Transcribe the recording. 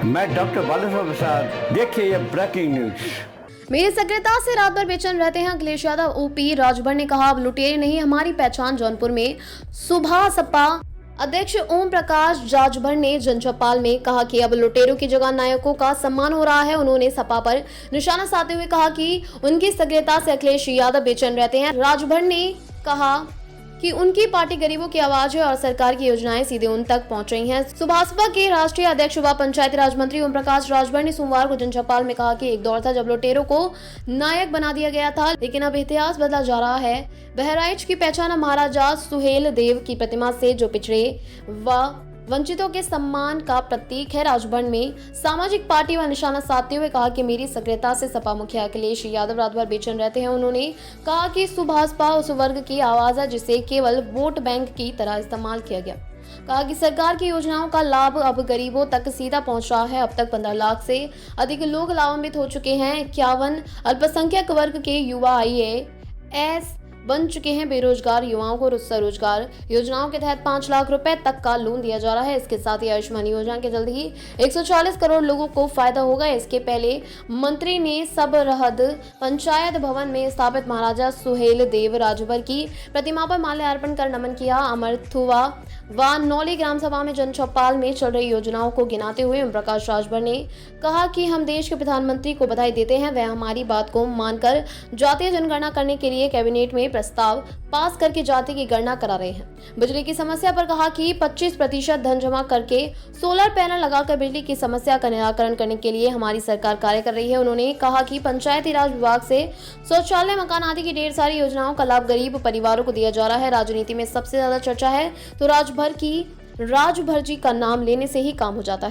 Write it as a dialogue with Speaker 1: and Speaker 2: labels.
Speaker 1: मैं डॉक्टर बालेश्वर प्रसाद, देखिए ये ब्रेकिंग न्यूज।
Speaker 2: मेरी सक्रियता से रात भर बेचैन रहते हैं अखिलेश यादव। ओपी राजभर ने कहा, अब लुटेरे नहीं हमारी पहचान जौनपुर में। सुबह सपा अध्यक्ष ओम प्रकाश राजभर ने जनचौपाल में कहा कि अब लुटेरों की जगह नायकों का सम्मान हो रहा है। उन्होंने सपा पर निशाना साधते हुए कहा कि उनकी सक्रियता से अखिलेश यादव बेचैन रहते हैं। राजभर ने कहा कि उनकी पार्टी गरीबों की आवाज है और सरकार की योजनाएं सीधे उन तक पहुंच रही हैं। सुभाषपा के राष्ट्रीय अध्यक्ष व पंचायती राज मंत्री ओम प्रकाश राजभर ने सोमवार को जनचौपाल में कहा कि एक दौर था जब लुटेरों को नायक बना दिया गया था, लेकिन अब इतिहास बदला जा रहा है। बहराइच की पहचान महाराजा सुहेल देव की प्रतिमा से जो पिछड़े व वंचितों के सम्मान का प्रतीक है। राजभर में सामाजिक पार्टी व निशाना साधते हुए कहा कि मेरी सक्रियता से सपा मुखिया अखिलेश यादव रात भर बेचैन रहते हैं। उन्होंने कहा कि सुभाषपा उस वर्ग की आवाज है जिसे केवल वोट बैंक की तरह इस्तेमाल किया गया। कहा कि सरकार की योजनाओं का लाभ अब गरीबों तक सीधा पहुंच रहा है। अब तक 15 लाख से अधिक लोग लाभान्वित हो चुके हैं। 51 अल्पसंख्यक वर्ग के युवा IAS बन चुके हैं। बेरोजगार युवाओं को स्वरोजगार योजनाओं के तहत 5 लाख रुपए तक का लोन दिया जा रहा है। इसके साथ ही आयुष्मान योजना के जल्द ही 140 करोड़ लोगों को फायदा होगा। इसके पहले मंत्री ने सबरहद पंचायत भवन में स्थापित महाराजा सुहेल देव राजभर की प्रतिमा पर माल्यार्पण कर नमन किया। अमरथुआ व नौली ग्राम सभा में जनचौपाल में चल रही योजनाओं को गिनाते हुए ओम प्रकाश राजभर ने कहा कि हम देश के प्रधानमंत्री को बधाई देते हैं। वह हमारी बात को मानकर जातीय जनगणना करने के लिए कैबिनेट में प्रस्ताव पास करके जाति की गणना करा रहे हैं। बिजली की समस्या पर कहा कि 25% धन जमा करके सोलर पैनल लगाकर बिजली की समस्या का निराकरण करने के लिए हमारी सरकार कार्य कर रही है। उन्होंने कहा कि पंचायती राज विभाग से शौचालय, मकान आदि की ढेर सारी योजनाओं का लाभ गरीब परिवारों को दिया जा रहा है। राजनीति में सबसे ज्यादा चर्चा है तो राजभर जी का नाम लेने से ही काम हो जाता है।